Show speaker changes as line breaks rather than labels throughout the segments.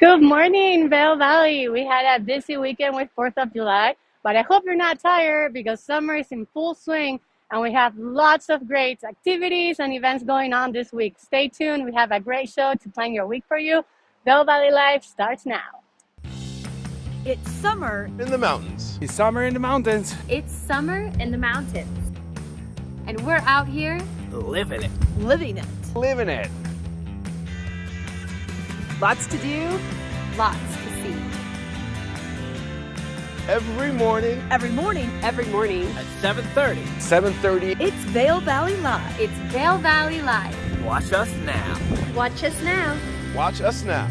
Good morning, Vail Valley. We had a busy weekend with 4th of July, but I hope you're not tired because summer is in full swing and we have lots of great activities and events going on this week. Stay tuned. We have a great show to plan your week for you. Vail Valley Live starts now.
It's summer
in the mountains.
It's summer in the mountains.
It's summer in the mountains. And we're out here
Living it.
living it.
Living it.
Lots to do.
lots to see.
Every morning.
Every morning,
At 7:30. 7:30.
it's Vail Valley Live.
It's Vail Valley Live.
Watch us now.
Watch us now.
Watch us now.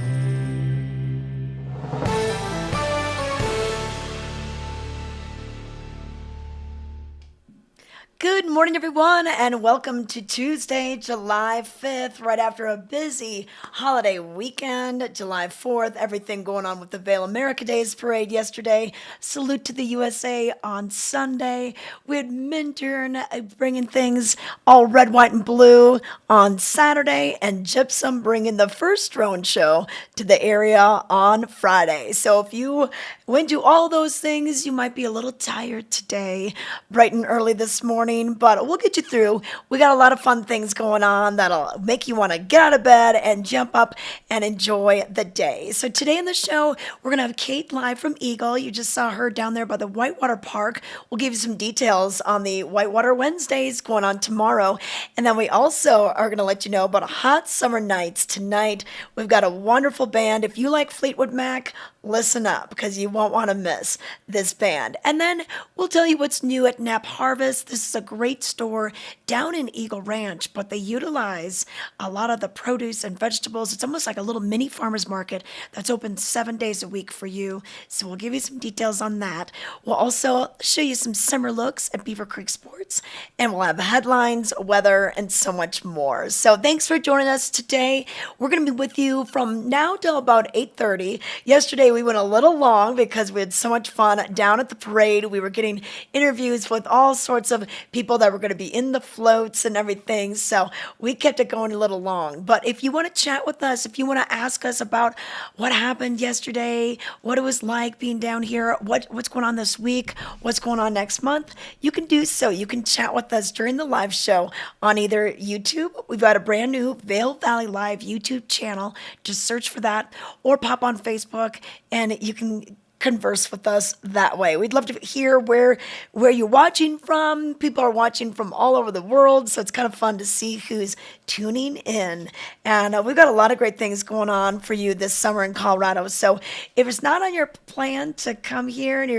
Good morning, everyone, and welcome to Tuesday, July 5th, right after a busy holiday weekend. July 4th, everything going on with the Vail America Days parade yesterday. Salute to the USA on Sunday. We had Minturn bringing things all red, white, and blue on Saturday, and Gypsum bringing the first drone show to the area on Friday. So if you went to all those things, you might be a little tired today, bright and early this morning, but we'll get you through. We got a lot of fun things going on that'll make you want to get out of bed and jump up and enjoy the day. So today in the show, we're going to have Kate live from Eagle. You just saw her down there by the Whitewater Park. We'll give you some details on the Whitewater Wednesdays going on tomorrow. And then we also are going to let you know about hot summer nights tonight. We've got a wonderful band. If you like Fleetwood Mac, listen up because you won't want to miss this band. And then we'll tell you what's new at Knapp Harvest. This is a great store down in Eagle Ranch, but they utilize a lot of the produce and vegetables. It's almost like a little mini farmer's market that's open 7 days a week for you. So we'll give you some details on that. We'll also show you some summer looks at Beaver Creek Sports, and we'll have headlines, weather, and so much more. So thanks for joining us today. We're going to be with you from now till about 8:30. Yesterday, we went a little long because we had so much fun down at the parade. We were getting interviews with all sorts of people that were going to be in the floats and everything. So we kept it going a little long. But if you want to chat with us, if you want to ask us about what happened yesterday, what it was like being down here, what's going on this week, what's going on next month, you can do so. You can chat with us during the live show on either YouTube. We've got a brand new Vail Valley Live YouTube channel. Just search for that or pop on Facebook and you can converse with us that way. We'd love to hear where you're watching from. People are watching from all over the world, so it's kind of fun to see who's tuning in. And we've got a lot of great things going on for you this summer in Colorado. So if it's not on your plan to come here and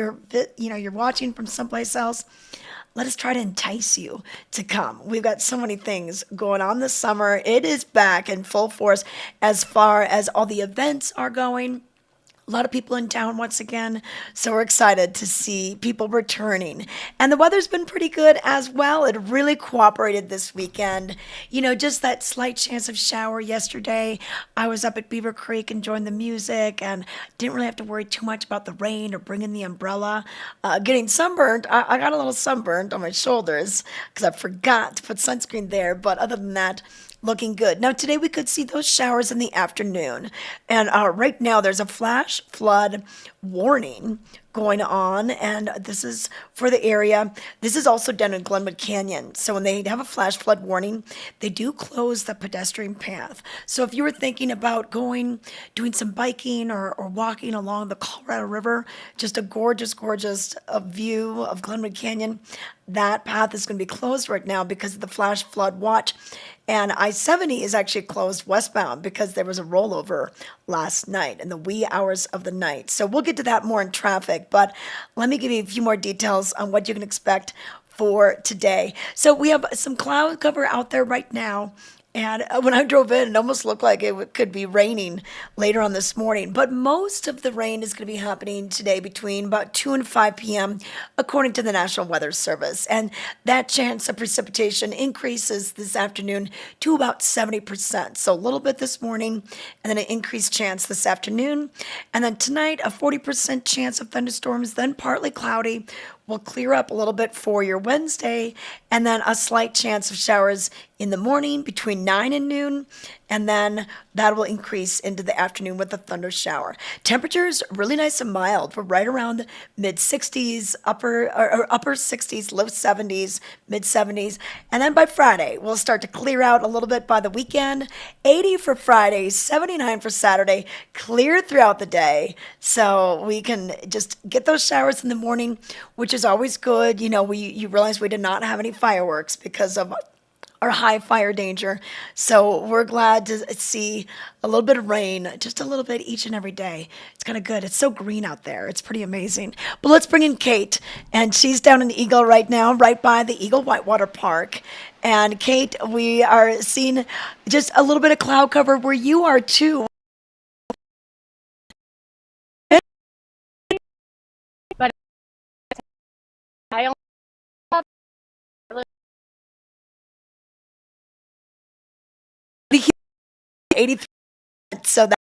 you're watching from someplace else, let us try to entice you to come. We've got so many things going on this summer. It is back in full force as far as all the events are going. A lot of people in town once again, so we're excited to see people returning. And the weather's been pretty good as well. It really cooperated this weekend. Just that slight chance of shower yesterday. I was up at Beaver Creek enjoying the music and didn't really have to worry too much about the rain or bringing the umbrella. Getting sunburned, I got a little sunburned on my shoulders because I forgot to put sunscreen there. But other than that, looking good. Now, today we could see those showers in the afternoon. And right now there's a flash flood warning going on, and this is for the area. This is also down in Glenwood Canyon. So when they have a flash flood warning, they do close the pedestrian path. So if you were thinking about doing some biking or walking along the Colorado River, just a gorgeous, gorgeous view of Glenwood Canyon, that path is going to be closed right now because of the flash flood watch. And I-70 is actually closed westbound because there was a rollover last night in the wee hours of the night. So we'll get to that more in traffic, but let me give you a few more details on what you can expect for today. So we have some cloud cover out there right now. And when I drove in, it almost looked like it could be raining later on this morning. But most of the rain is going to be happening today between about 2 and 5 p.m., according to the National Weather Service. And that chance of precipitation increases this afternoon to about 70%. So a little bit this morning, and then an increased chance this afternoon. And then tonight, a 40% chance of thunderstorms, then partly cloudy. Will clear up a little bit for your Wednesday, and then a slight chance of showers in the morning between 9 and noon, and then that will increase into the afternoon with a thunder shower. Temperatures really nice and mild. We're right around mid 60s, upper 60s, low 70s, mid 70s, and then by Friday we'll start to clear out a little bit by the weekend. 80 for Friday, 79 for Saturday, clear throughout the day, so we can just get those showers in the morning, which is always good. You realize we did not have any fireworks because of our high fire danger. So we're glad to see a little bit of rain, just a little bit each and every day. It's kind of good. It's so green out there. It's pretty amazing. But let's bring in Kate, and she's down in Eagle right now, right by the Eagle Whitewater Park. And Kate, we are seeing just a little bit of cloud cover where you are too.
But I only have
83, so that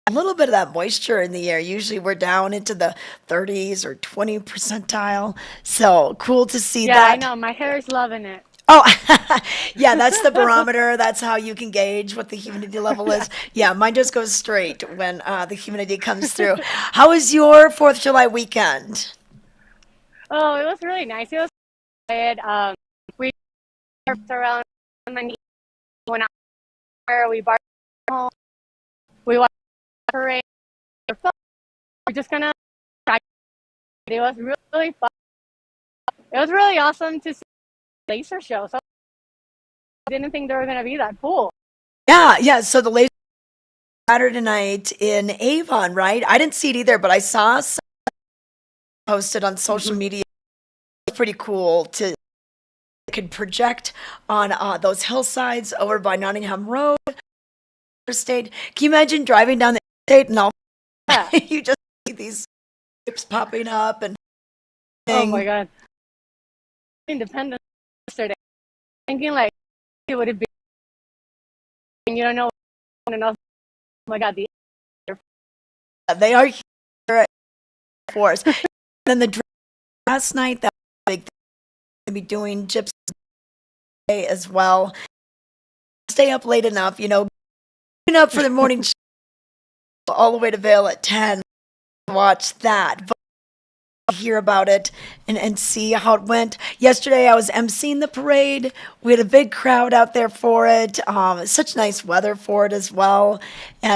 a little bit of that moisture in the air. Usually we're down into the 30s or 20 percentile. So cool to see
yeah,
that.
I know. My hair is loving it.
Oh, yeah, that's the barometer. That's how you can gauge what the humidity level is. Yeah, mine just goes straight when the humidity comes through. How was your 4th of July weekend?
Oh, it was really nice. It was quiet. We worked around and went out there. We barked home. We watched the parade. We're just gonna. It was really fun. It was really awesome to see the laser show. So I didn't think they were gonna be that cool.
Yeah. So the laser Saturday night in Avon, right? I didn't see it either, but I saw some posted on social media. Pretty cool to could project on those hillsides over by Nottingham Road. State. Can you imagine driving down the state and all
Yeah.
you just see these ships popping up and
Oh my god. Independence yesterday. Thinking like it would be. You don't know. Oh my god.
they are here for us. Then the last night that was big thing to be doing Gypsy Day as well. Stay up late enough, getting up for the morning show all the way to Vail at 10. Watch that. But hear about it and see how it went. Yesterday I was emceeing the parade. We had a big crowd out there for it. Such nice weather for it as well.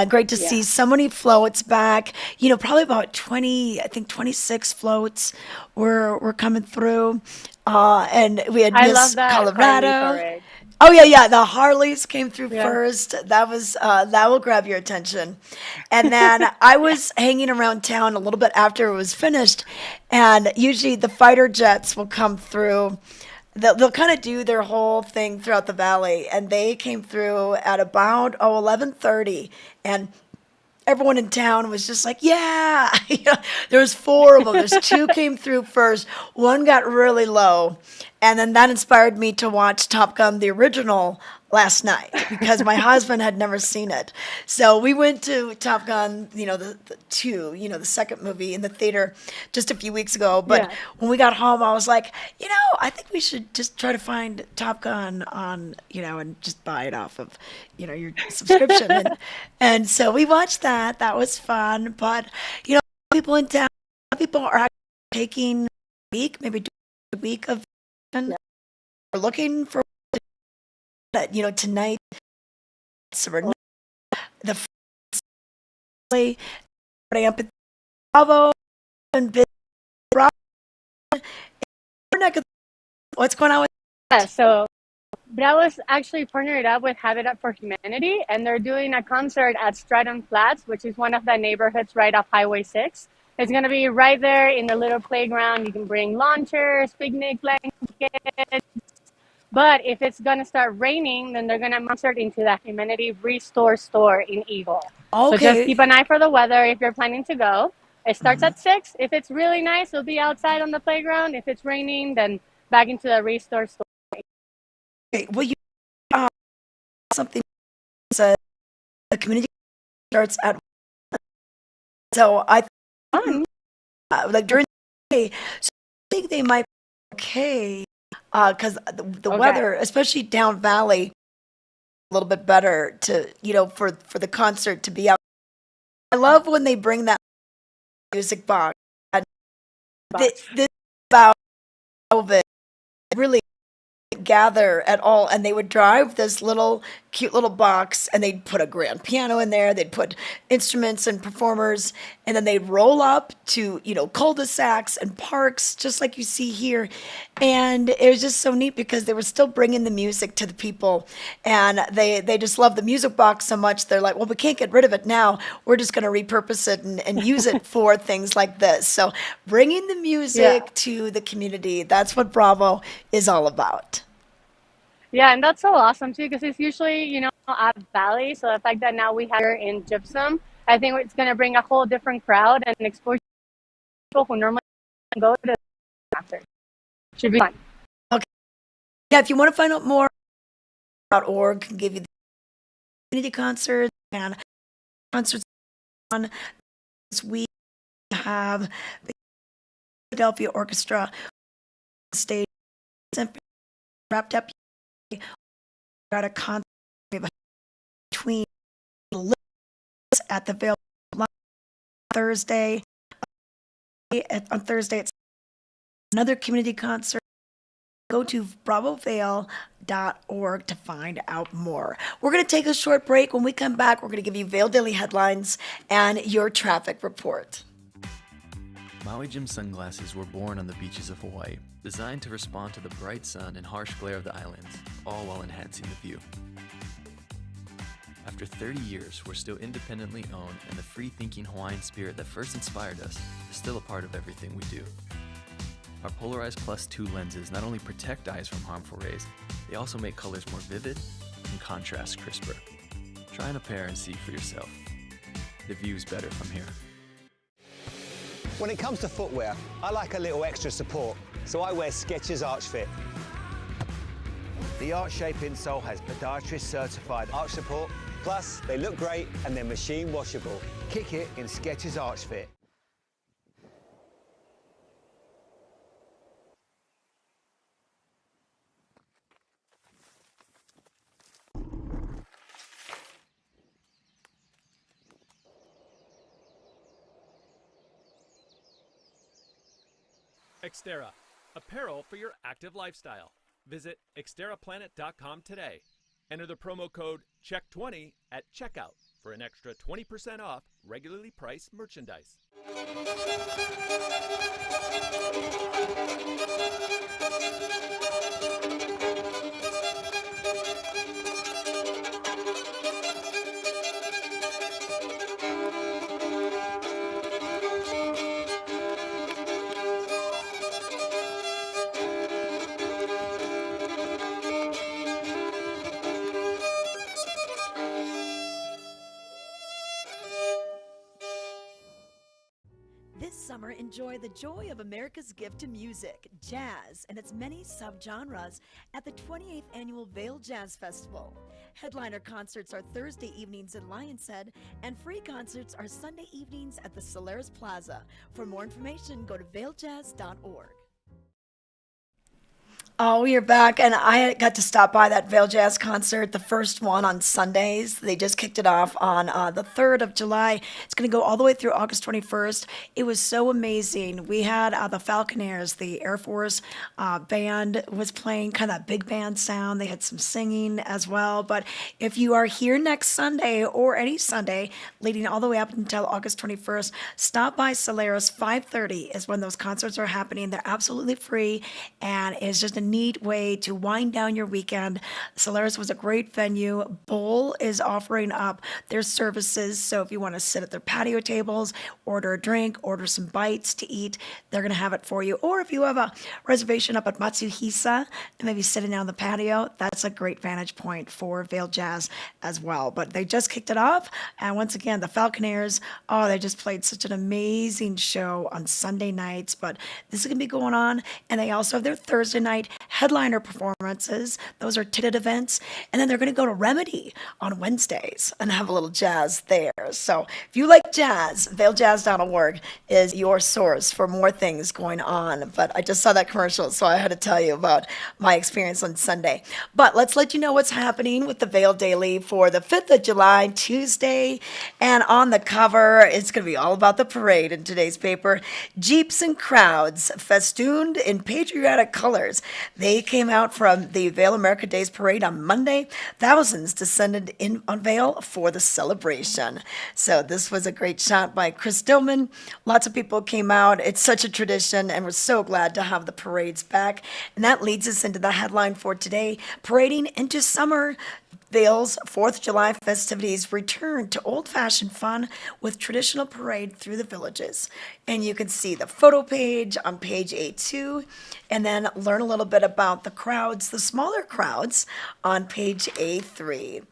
Great to see so many floats back. Probably about 20, I think 26 floats were coming through. And we had
I love
Miss
that
Colorado.
Harley parade.
Oh yeah. The Harleys came through
Yeah.
first. That was that will grab your attention. And then I was hanging around town a little bit after it was finished, and usually the fighter jets will come through. They'll kind of do their whole thing throughout the valley, and they came through at about 11:30, and everyone in town was just like, yeah. There was 4 of them. There's 2 came through first. One got really low. And then that inspired me to watch Top Gun, the original, last night because my husband had never seen it. So we went to Top Gun, the 2, the second movie in the theater just a few weeks ago. But when we got home, I was like, I think we should just try to find Top Gun on, and just buy it off of, your subscription. and so we watched that. That was fun. But, people in town, people are taking a week, maybe a week of, we're looking for, tonight. So we're the family, up at Bravo and what's going on with
Yeah, so Bravo's actually partnered up with Habitat for Humanity, and they're doing a concert at Stratton Flats, which is one of the neighborhoods right off Highway 6. It's going to be right there in the little playground. You can bring lawn chairs, picnic blankets. But if it's going to start raining, then they're going to insert into the Humanity Restore store in Eagle. So just keep an eye for the weather if you're planning to go. It starts at 6. If it's really nice, it'll be outside on the playground. If it's raining, then back into the Restore store.
Okay, well, you something said the community starts at, so I like during the day, so I think they might be okay because the weather, especially down valley, little bit better to, for the concert to be out. I love when they bring that music box. And this about it really gather at all, and they would drive this little cute little box, and they'd put a grand piano in there, they'd put instruments and performers, and then they'd roll up to cul-de-sacs and parks just like you see here. And it was just so neat because they were still bringing the music to the people, and they just love the music box so much. They're like, well, we can't get rid of it now, we're just going to repurpose it and use it for things like this. So bringing the music to the community, that's what Bravo is all about.
Yeah, and that's so awesome too, because it's usually, at Valley. So the fact that now we have here in Gypsum, I think it's going to bring a whole different crowd and expose people who normally go to the concert. Should be fun.
Okay. Yeah, if you want to find out more about org, can give you the community concerts and concerts on this week. We have the Philadelphia Orchestra stage wrapped up. Got a concert between at the Vail Thursday. On Thursday, it's another community concert. Go to bravovail.org to find out more. We're going to take a short break. When we come back, we're going to give you Vail Daily headlines and your traffic report.
Maui Jim sunglasses were born on the beaches of Hawaii, designed to respond to the bright sun and harsh glare of the islands, all while enhancing the view. After 30 years, we're still independently owned, and the free-thinking Hawaiian spirit that first inspired us is still a part of everything we do. Our Polarized Plus 2 lenses not only protect eyes from harmful rays, they also make colors more vivid and contrast crisper. Try on a pair and see for yourself. The view's better from here.
When it comes to footwear, I like a little extra support, so I wear Skechers Arch Fit. The Arch Shape insole has podiatrist certified arch support, plus they look great and they're machine washable. Kick it in Skechers Arch Fit.
Xterra, apparel for your active lifestyle. Visit xterraplanet.com today. Enter the promo code CHECK20 at checkout for an extra 20% off regularly priced merchandise.
This summer, enjoy the joy of America's gift to music, jazz, and its many subgenres at the 28th Annual Vail Jazz Festival. Headliner concerts are Thursday evenings in Lion's Head, and free concerts are Sunday evenings at the Solaris Plaza. For more information, go to vailjazz.org. Oh, we are back, and I got to stop by that Vail Jazz concert, the first one on Sundays. They just kicked it off on the 3rd of July. It's going to go all the way through August 21st. It was so amazing. We had the Falconeers, the Air Force band was playing, kind of that big band sound. They had some singing as well. But if you are here next Sunday or any Sunday leading all the way up until August 21st, stop by Solaris. 5:30 is when those concerts are happening. They're absolutely free, and it's just a neat way to wind down your weekend. Solaris was a great venue. Bowl is offering up their services, so if you want to sit at their patio tables, order a drink, order some bites to eat, they're going to have it for you. Or if you have a reservation up at Matsuhisa and maybe sitting on the patio, that's a great vantage point for Vail Jazz as well. But they just kicked it off, and once again, the Falconeers, they just played such an amazing show on Sunday nights, but this is going to be going on, and they also have their Thursday night headliner performances. Those are ticketed events. And then they're going to go to Remedy on Wednesdays and have a little jazz there. So if you like jazz, vailjazz.org is your source for more things going on. But I just saw that commercial, so I had to tell you about my experience on Sunday. But let's let you know what's happening with the Vail Daily for the 5th of July, Tuesday. And on the cover, it's going to be all about the parade in today's paper. Jeeps and crowds festooned in patriotic colors. They came out from the Vail America Days parade on Monday. Thousands descended in on Vail for the celebration. So this was a great shot by Chris Dillman. Lots of people came out. It's such a tradition, and we're so glad to have the parades back. And that leads us into the headline for today, parading into summer. Vail's 4th of July festivities return to old-fashioned fun with traditional parade through the villages. And you can see the photo page on page A2, and then learn a little bit about the crowds, the smaller crowds, on page A3.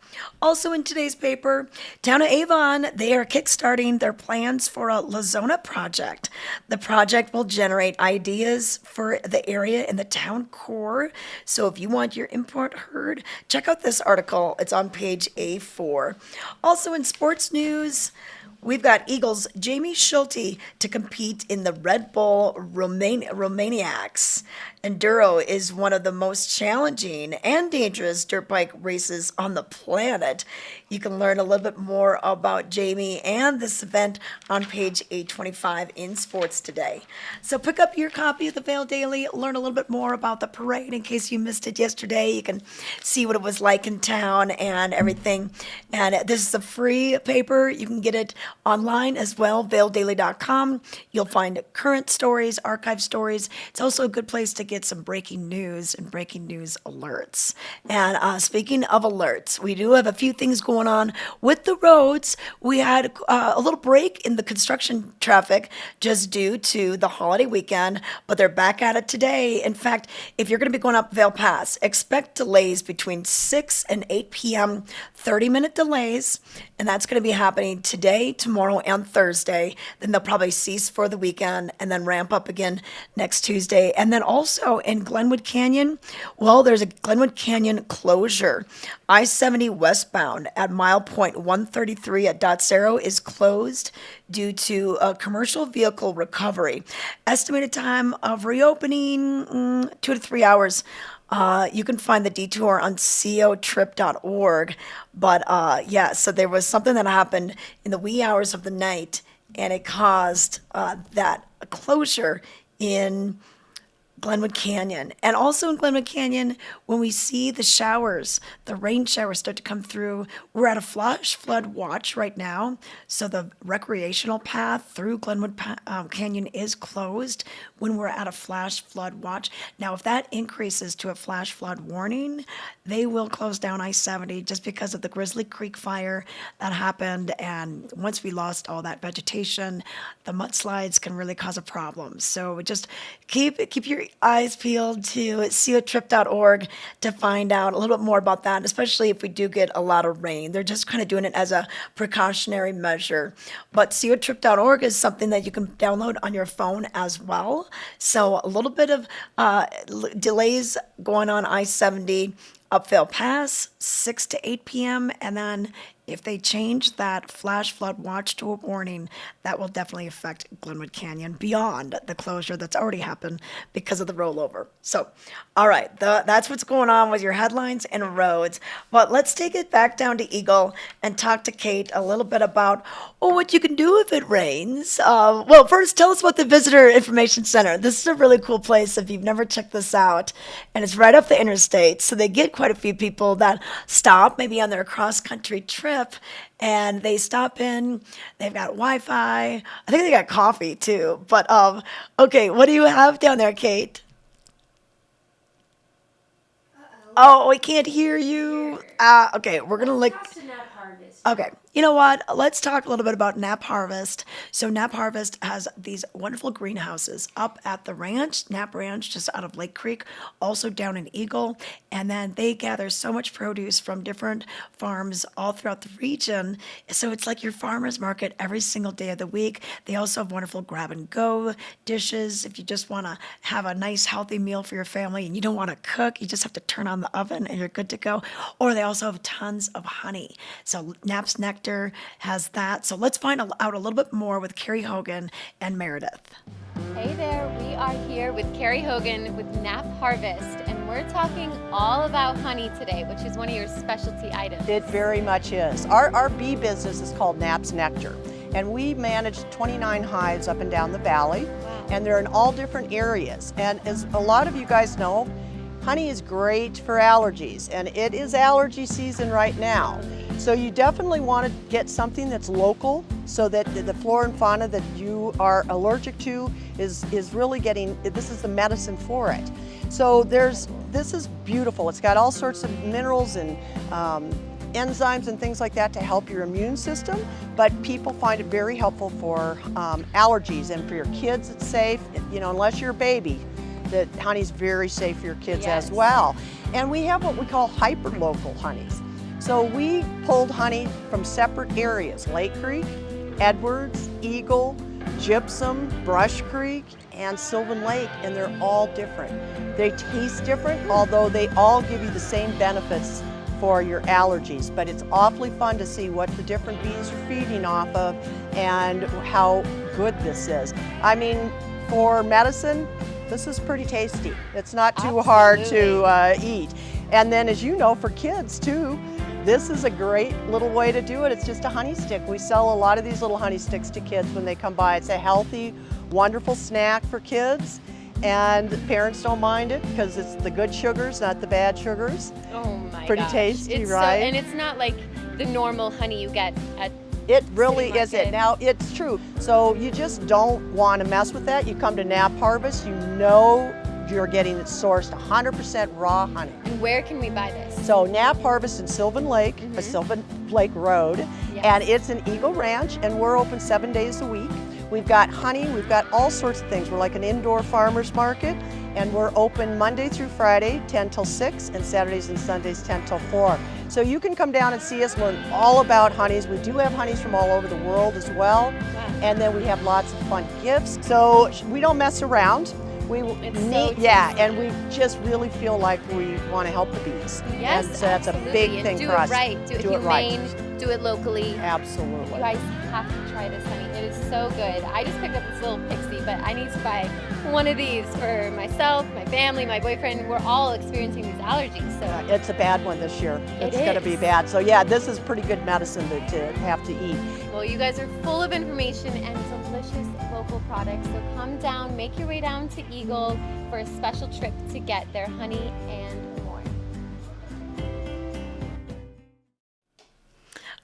Also in today's paper, Town of Avon, they are kickstarting their plans for a Lazona project. The project will generate ideas for the area in the town core. So if you want your input heard, check out this article. It's on page A4. Also in sports news, we've got Eagles' Jamie Schulte to compete in the Red Bull Romaniacs. Enduro is one of the most challenging and dangerous dirt bike races on the planet. You can learn a little bit more about Jamie and this event on page 825 in Sports Today. So pick up your copy of the Vail Daily, learn a little bit more about the parade in case you missed it yesterday. You can see what it was like in town and everything. And this is a free paper. You can get it online as well, vaildaily.com. You'll find current stories, archive stories. It's also a good place to get some breaking news and breaking news alerts. And speaking of alerts, we do have a few things going on with the roads. We had a little break in the construction traffic just due to the holiday weekend, but they're back at it today. In fact, if you're going to be going up Vail Pass, expect delays between 6 and 8 p.m., 30-minute delays, and that's going to be happening today, tomorrow, and Thursday. Then they'll probably cease for the weekend and then ramp up again next Tuesday. And then also in Glenwood Canyon, well, there's a Glenwood Canyon closure. I-70 westbound at mile point 133 at Dots Arrow is closed due to a commercial vehicle recovery. Estimated time of reopening, 2 to 3 hours. You can find the detour on cotrip.org. But yeah, so there was something that happened in the wee hours of the night, and it caused that closure in Glenwood Canyon. And also in Glenwood Canyon, when we see the showers, the rain showers start to come through, we're at a flash flood watch right now. So the recreational path through Glenwood Canyon is closed when we're at a flash flood watch. Now, if that increases to a flash flood warning, they will close down I-70 just because of the Grizzly Creek fire that happened. And once we lost all that vegetation, the mudslides can really cause a problem. So just keep your eyes peeled to cotrip.org to find out a little bit more about that, especially if we do get a lot of rain. They're just kind of doing it as a precautionary measure. But cotrip.org is something that you can download on your phone as well. So a little bit of delays going on I-70 up Vail Pass, 6 to 8 p.m. And then if they change that flash flood watch to a warning, that will definitely affect Glenwood Canyon beyond the closure that's already happened because of the rollover. So, all right, that's what's going on with your headlines and roads. But let's take it back down to Eagle and talk to Kate a little bit about what you can do if it rains. Well, first, tell us about the Visitor Information Center. This is a really cool place if you've never checked this out. And it's right off the interstate. So they get quite a few people that stop maybe on their cross-country trip, and they stop in. They've got Wi-Fi. I think they got coffee too. But okay, what do you have down there, Kate? Oh, we can't hear you. Okay, we're gonna look.
Harvest.
Okay, you know what? Let's talk a little bit about Nap Harvest. So Nap Harvest has these wonderful greenhouses up at the ranch, Nap Ranch, just out of Lake Creek, also down in Eagle, and then they gather so much produce from different farms all throughout the region. So it's like your farmer's market every single day of the week. They also have wonderful grab and go dishes. If you just want to have a nice healthy meal for your family and you don't want to cook, you just have to turn on the oven and you're good to go. Or they also have tons of honey. So Nap's Nectar has that. So let's find out a little bit more with Carrie Hogan and Meredith.
Hey there, we are here with Carrie Hogan with Nap Harvest, and we're talking all about honey today, which is one of your specialty items.
It very much is. Our bee business is called Nap's Nectar, and we manage 29 hives up and down the valley, and they're in all different areas. And as a lot of you guys know, honey is great for allergies, and it is allergy season right now. So you definitely want to get something that's local so that the flora and fauna that you are allergic to is really getting, this is the medicine for it. So this is beautiful. It's got all sorts of minerals and enzymes and things like that to help your immune system, but people find it very helpful for allergies, and for your kids it's safe, you know, unless you're a baby. That honey's very safe for your kids as well. And we have what we call hyper-local honeys. So we pulled honey from separate areas, Lake Creek, Edwards, Eagle, Gypsum, Brush Creek, and Sylvan Lake, and they're all different. They taste different, although they all give you the same benefits for your allergies, but it's awfully fun to see what the different bees are feeding off of and how good this is. I mean, for medicine, this is pretty tasty. It's not too hard to eat. And then, as you know, for kids too, this is a great little way to do it. It's just a honey stick. We sell a lot of these little honey sticks to kids when they come by. It's a healthy, wonderful snack for kids, and parents don't mind it because it's the good sugars, not the bad sugars.
Oh my
Pretty
gosh.
tasty,
It's
right?
and it's not like the normal honey you get at
It really
City
is it.
Market.
Now, it's true. So you just don't want to mess with that. You come to Nap Harvest, you know you're getting it sourced 100% raw honey.
And where can we buy this?
So Nap Harvest in Sylvan Lake, Sylvan Lake Road, and it's an Eagle Ranch, and we're open 7 days a week. We've got honey, we've got all sorts of things. We're like an indoor farmer's market, and we're open Monday through Friday, 10 till 6, and Saturdays and Sundays, 10 till 4. So you can come down and see us, learn all about honeys. We do have honeys from all over the world as well, and then we have lots of fun gifts. So we don't mess around. And we just really feel like we want to help the bees.
Yes,
and so that's a big thing
do
for us.
Do it right. Do it humane. Do it locally.
Absolutely.
You guys have to try this honey. It is so good. I just picked up this little pixie, but I need to buy one of these for myself, my family, my boyfriend. We're all experiencing these allergies. So
it's a bad one this year. It's going to be bad. So yeah, this is pretty good medicine to have to eat.
Well, you guys are full of information and delicious local products. So come down, make your way down to Eagle for a special trip to get their honey and more.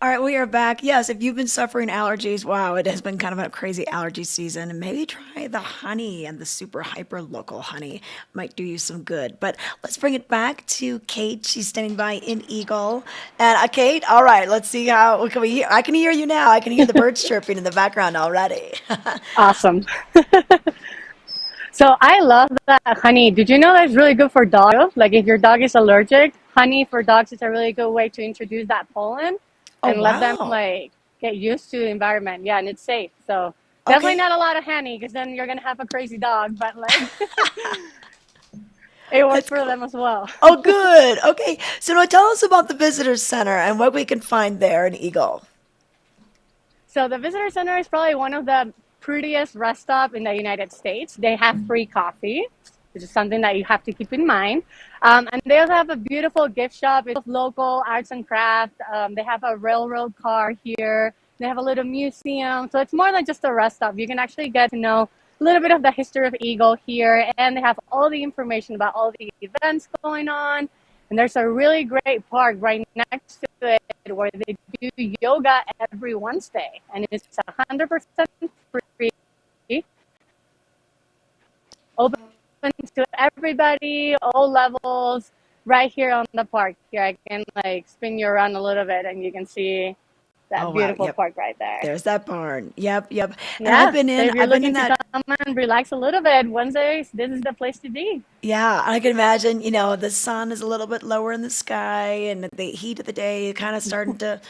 All right, we are back. Yes, if you've been suffering allergies, wow, it has been kind of a crazy allergy season. And maybe try the honey and the super hyper local honey might do you some good. But let's bring it back to Kate. She's standing by in Eagle. And Kate, all right, let's see what can we hear. I can hear you now. I can hear the birds chirping in the background already.
Awesome. So I love that honey. Did you know that it's really good for dogs? Like if your dog is allergic, honey for dogs is a really good way to introduce that pollen. And let them like get used to the environment. Yeah, and it's safe. So definitely not a lot of honey because then you're gonna have a crazy dog. But like, it works for them as well.
Oh, good. Okay, so now tell us about the visitor center and what we can find there in Eagle.
So the visitor center is probably one of the prettiest rest stops in the United States. They have free coffee, which is something that you have to keep in mind. And they also have a beautiful gift shop. It's local arts and crafts. They have a railroad car here. They have a little museum. So it's more than just a rest stop. You can actually get to know a little bit of the history of Eagle here. And they have all the information about all the events going on. And there's a really great park right next to it where they do yoga every Wednesday. And it's 100% free. Open to everybody, all levels, right here on the park. Here I can like spin you around a little bit, and you can see
Oh
that
wow.
beautiful
Yep.
park right there.
There's that barn. Yep, yep. And
Yeah. So if you're
I've been in
looking to
that.
come and relax a little bit Wednesdays, this is the place to be.
Yeah, I can imagine, the sun is a little bit lower in the sky and the heat of the day kind of starting to,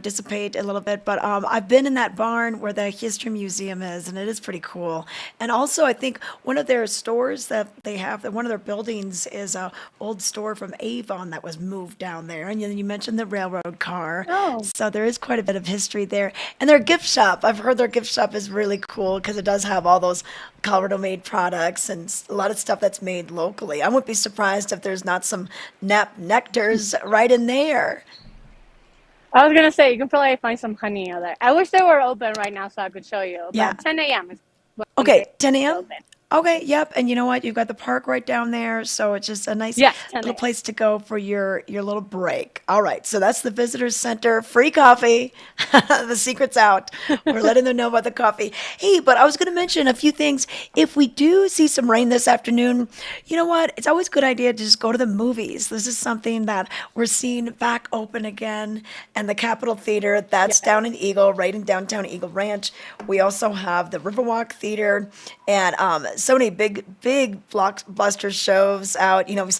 dissipate a little bit. But I've been in that barn where the history museum is, and it is pretty cool. And also, I think one of their stores that they have, that one of their buildings is a old store from Avon that was moved down there. And you mentioned the railroad car.
Oh,
So there is quite a bit of history there. And their gift shop, I've heard their gift shop is really cool because it does have all those Colorado made products and a lot of stuff that's made locally. I wouldn't be surprised if there's not some nap nectars right in there.
I was gonna say you can probably find some honey out there. I wish they were open right now so I could show you.
Yeah.
But 10 a.m. is when
Okay,
they
10 a.m.?
open.
Okay, yep. And you know what? You've got the park right down there, so it's just a nice
Yes, 10
little
a.m.
place to go for your little break. All right, so that's the visitors center, free coffee. The secret's out. We're letting them know about the coffee. Hey, but I was going to mention a few things. If we do see some rain this afternoon, you know what? It's always a good idea to just go to the movies. This is something that we're seeing back open again, and the Capitol Theater, that's down in Eagle, right in downtown Eagle Ranch. We also have the Riverwalk Theater and so many big blockbuster shows out. We still